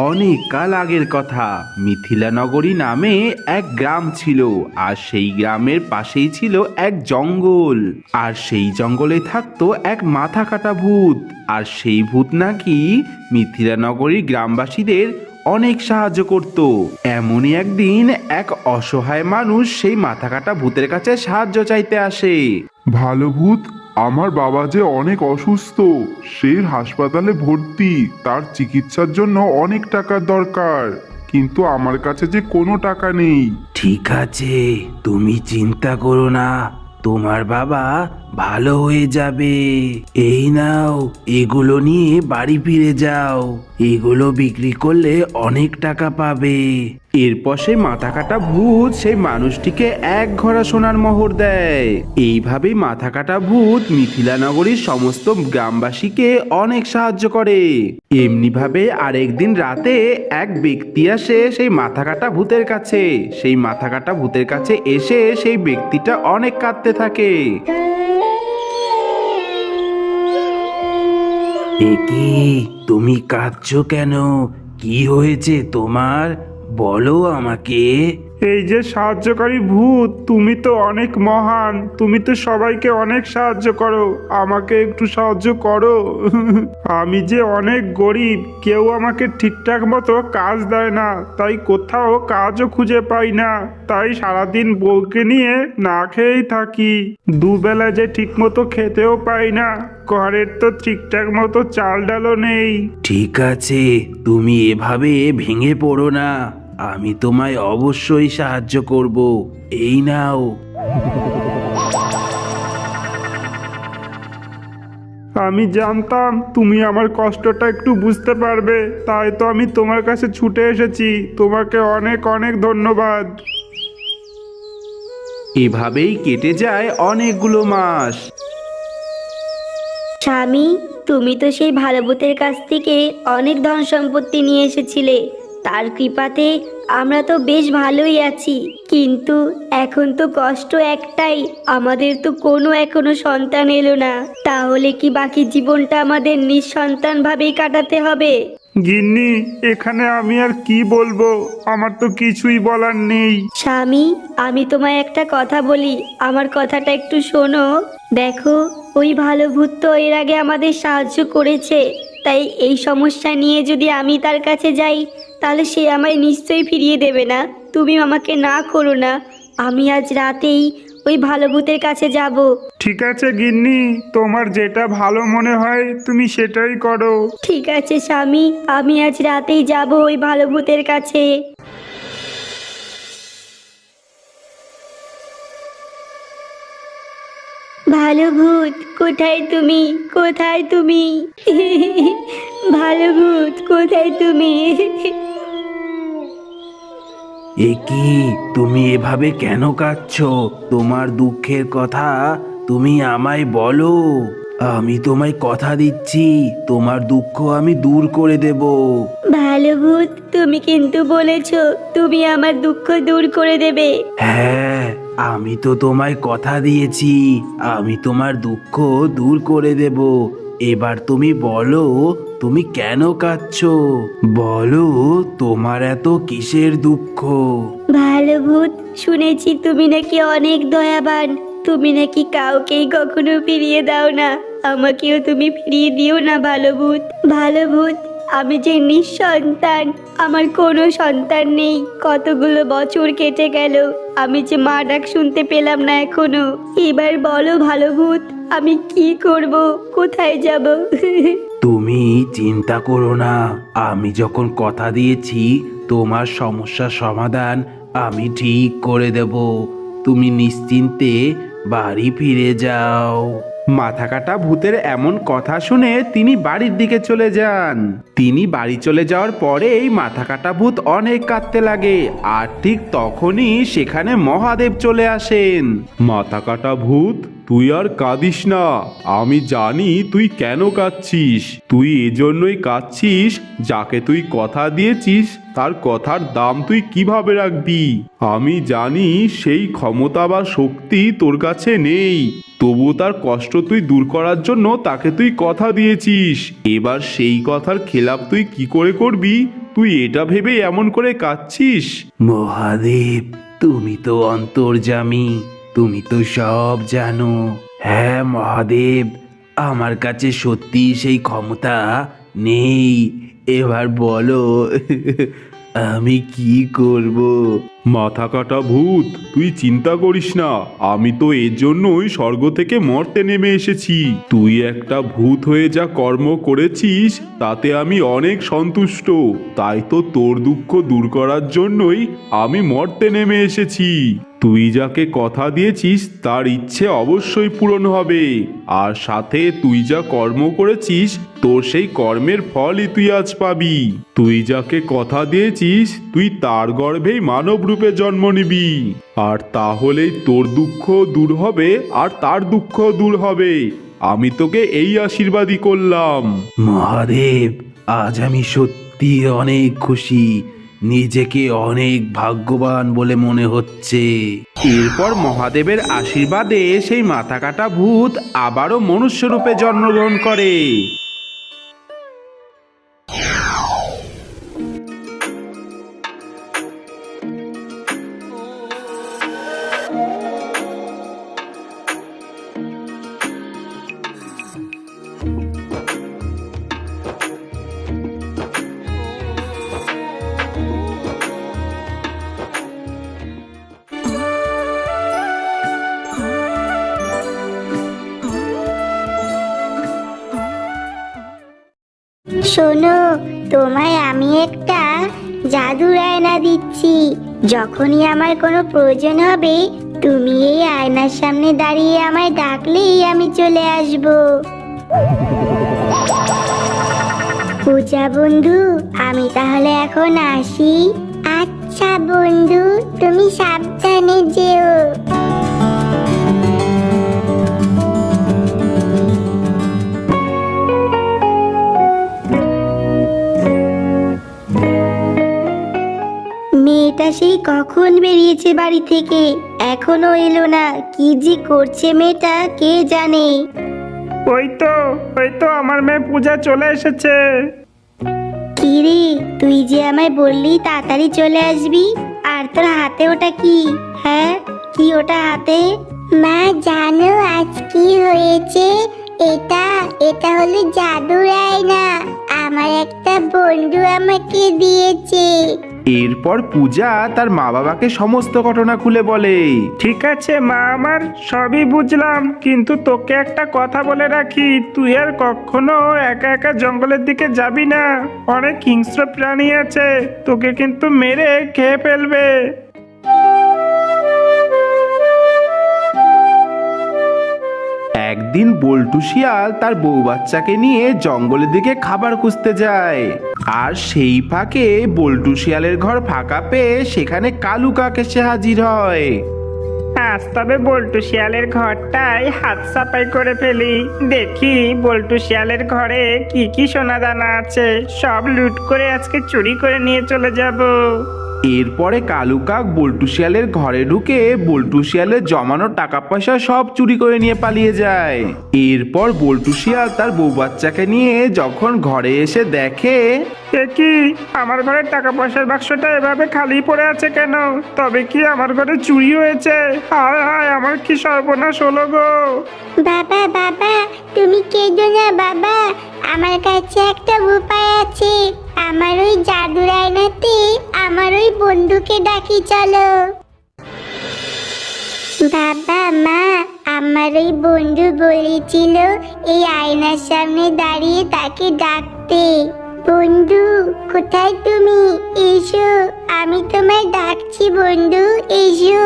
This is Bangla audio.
অনেক কাল আগের কথা। মিথিলা নগরী নামে এক গ্রাম ছিল, আর সেই গ্রামের পাশেই ছিল এক জঙ্গল। আর সেই জঙ্গলে থাকতো এক মাথা কাটা ভূত। আর সেই ভূত নাকি মিথিলা নগরীর গ্রামবাসীদের অনেক সাহায্য করত। এমনই একদিন এক অসহায় মানুষ সেই মাথা কাটা ভূতের কাছে সাহায্য চাইতে আসে। ভালো ভূত, আমার বাবা যে অনেক অসুস্থ, সে হাসপাতালে ভর্তি, তার চিকিৎসার জন্য অনেক টাকার দরকার, কিন্তু আমার কাছে যে কোনো টাকা নেই। ঠিক আছে, তুমি চিন্তা করো না, তোমার বাবা ভালো হয়ে যাবে। এই নাও, এগুলো নিয়ে বাড়ি ফিরে যাও, এগুলো বিক্রি করলে অনেক টাকা পাবে। এরপর সেই মাথা কাটা ভূত সেই মানুষটিকে এক ঘোড়া সোনার মোহর দেয়। এইভাবেই মাথা কাটা ভূত মিথিলা নগরীর সমস্ত গ্রামবাসীকে অনেক সাহায্য করে। এমনি ভাবে আরেকদিন রাতে এক ব্যক্তি আসে সেই মাথা কাটা ভূতের কাছে। সেই মাথা কাটা ভূতের কাছে এসে সেই ব্যক্তিটা অনেক কাঁদতে থাকে। এ কি, তুমি কাঁদছো কেন? কি হয়েছে তোমার? বলো আমাকে। এই যে সাহায্যকারী ভূত, তুমি তো অনেক মহান, তুমি তো সবাইকে অনেক সাহায্য করো, আমাকে একটু সাহায্য করো। আমি যে অনেক গরিব, কেউ আমাকে ঠিকঠাক মতো কাজ দেয় না, তাই কোথাও কাজও খুঁজে পাই না, তাই সারাদিন বউকে নিয়ে না খেয়েই থাকি। দুবেলা যে ঠিক মতো খেতেও পাই না, ঘরের তো ঠিকঠাক মতো চাল ডালও নেই। ঠিক আছে, তুমি এভাবে ভেঙে পড়ো না, আমি তোমায় অবশ্যই সাহায্য করব। এই নাও। আমি জানতাম তুমি আমার কষ্টটা একটু বুঝতে পারবে, তাই তো আমি তোমার কাছে ছুটে এসেছি। তোমাকে অনেক অনেক ধন্যবাদ। এভাবেই কেটে যায় অনেকগুলো মাস। স্বামী, তুমি তো সেই ভালো ভূতের কাছ থেকে অনেক ধন সম্পত্তি নিয়ে এসেছিলে, তার কৃপাতে আমরা তো বেশ ভালোই আছি। কিন্তু এখন তো কষ্ট একটাই, আমাদের তো কোনো এখনো সন্তান এলো না। তাহলে কি বাকি জীবনটা আমাদের নিঃসন্তান ভাবেই কাটাতে হবে? গিন্নি, এখানে আমি আর কি বলবো, আমার তো কিছুই বলার নেই। স্বামী, আমি তোমায় একটা কথা বলি, আমার কথাটা একটু শোনো। দেখো, ওই ভালো ভূত তো এর আগে আমাদের সাহায্য করেছে, তাই এই সমস্যা নিয়ে যদি আমি তার কাছে যাই, তাহলে সে আমায় নিশ্চয়ই ফিরিয়ে দেবে না। তুমি আমাকে না করো না, আমি আজ রাতেই ওই ভালো ভূতের কাছে যাব। ঠিক আছে গিন্নি, তোমার যেটা ভালো মনে হয় তুমি সেটাই করো। ঠিক আছে স্বামী, আমি আজ রাতেই যাব ওই ভালো ভূতের কাছে। ভালো ভূত, কোথায় তুমি? কোথায় তুমি? ভালো ভূত, কোথায় তুমি? এ কি, তুমি এভাবে কেন কাঁদছো? তোমার দুঃখের কথা তুমি আমায় বলো। আমি তোমায় কথা দিচ্ছি, তোমার দুঃখ আমি দূর করে দেব। ভালো ভূত, তুমি কিন্তু বলেছো তুমি আমার দুঃখ দূর করে দেবে। হ্যাঁ, আমি তো তোমায় কথা দিয়েছি, আমি তোমার দুঃখ দূর করে দেব। এবার তুমি বলো, তুমি কেন কাঁদছো? বলো, তোমার এত কিসের দুঃখ? ভালো ভূত, শুনেছি তুমি নাকি অনেক দয়াবান, তুমি নাকি কাউকেই কখনো ফিরিয়ে দাও না, আমাকেও তুমি ফিরিয়ে দিও না ভালো ভূত। ভালো ভূত, আমি যে নিঃসন্তান, আমার কোনো সন্তান নেই, কতগুলো বছর কেটে গেল, আমি যে মা ডাক শুনতে পেলাম না এখনো। এবার বলো ভালো ভূত, আমি কি করব, কোথায় যাব? তুমি চিন্তা করো না, আমি যখন কথা দিয়েছি তোমার সমস্যার সমাধান আমি ঠিক করে দেব। তুমি নিশ্চিন্তে বাড়ি ফিরে যাও। মাথা কাটা ভূতের এমন কথা শুনে তিনি বাড়ির দিকে চলে যান। তিনি বাড়ি চলে যাওয়ার পরেই মাথা কাটা ভূত অনেক কাঁদতে লাগে। আর ঠিক তখনই সেখানে মহাদেব চলে আসেন। মাথা কাটা ভূত, তুই আর কাঁদিস না, আমি জানি তুই কেন কাঁদছিস। তুই এজন্যই কাঁদছিস, যাকে তুই কথা দিয়েছিস তার কথার দাম তুই কিভাবে রাখবি। আমি জানি সেই ক্ষমতা বা শক্তি তোর কাছে নেই, তবু তার কষ্ট তুই দূর করার জন্য তাকে তুই কথা দিয়েছিস। এবার সেই কথার খেলাপ তুই কি করে করবি তুই এটা ভেবে এমন করে কাঁদছিস? মহাদেব, তুমি তো অন্তর্যামী, তুমি তো সব জানো। হ্যাঁ মহাদেব, আমার কাছে সত্যি সেই ক্ষমতা নেই। এবার বলো আমি কি করব? মাথা কাটা ভূত, তুই চিন্তা করিস না, আমি তো এর জন্যই স্বর্গ থেকে মর্তে নেমে এসেছি। তুই একটা ভূত হয়ে যা কর্ম করেছিস তাতে আমি অনেক সন্তুষ্ট। তাই তো তোর দুঃখ দূর করার জন্যই আমি মর্তে নেমে এসেছি। তুই যাকে কথা দিয়েছিস তার ইচ্ছে অবশ্যই পূরণ হবে, আর সাথে তুই যা কর্ম করেছিস তোর সেই কর্মের ফলই তুই আজ পাবি। তুই যাকে কথা দিয়েছিস তুই তার গর্ভেই মানব রূপে জন্ম নিবি, আর তাহলেই তোর দুঃখ দূর হবে আর তার দুঃখ দূর হবে। আমি তোকে এই আশীর্বাদই করলাম। মহাদেব, আজ আমি সত্যি অনেক খুশি, নিজেকে অনেক ভাগ্যবান বলে মনে হচ্ছে। এরপর মহাদেবের আশীর্বাদে সেই মাথা কাটা ভূত আবারও মনুষ্য রূপে জন্মগ্রহণ করে। শোনো, তোমায় আমি একটা জাদুর আয়না দিচ্ছি। যখনই আমার কোনো প্রয়োজন হবে তুমি এই আয়নার সামনে দাঁড়িয়ে আমায় ডাকলেই আমি চলে আসব। পূজা বন্ধু, আমি তাহলে এখন আসি। আচ্ছা বন্ধু, তুমি সাবধানে যেও। মেয়েটা সেই কখন বেরিয়েছে বাড়ি থেকে, এখনো এলো না। কি যে করছে মেয়েটা কে জানে। ওই তো আমার মেয়ে পূজা চলে এসেছে। কি রে, তুই যে আমায় বললি তাড়াতাড়ি চলে আসবি, আর তোর হাতে ওটা কি? হ্যাঁ, কি ওটা হাতে? মা জানো আজ কি হয়েছে? এটা হলো জাদুর আয়না, আমার একটা বন্ধু আমাকে দিয়েছে। এরপর পূজা তার মা বাবাকে সমস্ত ঘটনা খুলে বলে। ঠিক আছে মা, আমার সবই বুঝলাম, কিন্তু তোকে একটা কথা বলে রাখি, তুই আর কখনো একা একা জঙ্গলের দিকে যাবি না। অনেক হিংস্র প্রাণী আছে, তোকে কিন্তু মেরে খেয়ে ফেলবে। একদিন বল্টু শিয়াল তার বউ বাচ্চাকে নিয়ে জঙ্গলের দিকে খাবার খুঁজতে যায়, আর সেই ফাঁকে বল্টু শিয়ালের ঘর ফাঁকা পেয়ে সেখানে কালু কাক এসে হাজির হয়। আজ তবে বল্টু শিয়ালের ঘরটায় হাত সাফাই করে ফেলি, দেখি বল্টু শিয়ালের ঘরে কি কি সোনা দানা আছে, সব লুট করে আজকে চুরি করে নিয়ে চলে যাব। এরপরে কালু কাক বল্টু শিয়ালের ঘরে ঢুকে বল্টু শিয়ালের জমানো টাকা পয়সা সব চুরি করে নিয়ে পালিয়ে যায়। এরপর বল্টু শিয়াল তার বউ বাচ্চাকে নিয়ে যখন ঘরে এসে দেখে, কি আমার ঘরের টাকা পয়সার বাক্সটা এভাবে খালি পড়ে আছে কেন? তবে কি আমার ঘরে চুরি হয়েছে? হায় হায়, আমার কি সর্বনাশ হলো গো। বাবা বাবা, তুমি কেঁদো না বাবা, আমার কাছে একটা উপায় আছে। আমার ওই জাদুর আয়নাতে আমার ওই বন্ধুকে ডাকি চলো। বাবা মা, আমার ওই বন্ধু বলেছিল এই আয়নার সামনে দাঁড়িয়ে তাকে ডাকতে। বন্ধু কোথায় তুমি? এসো, আমি তোমায় ডাকছি বন্ধু, এসো।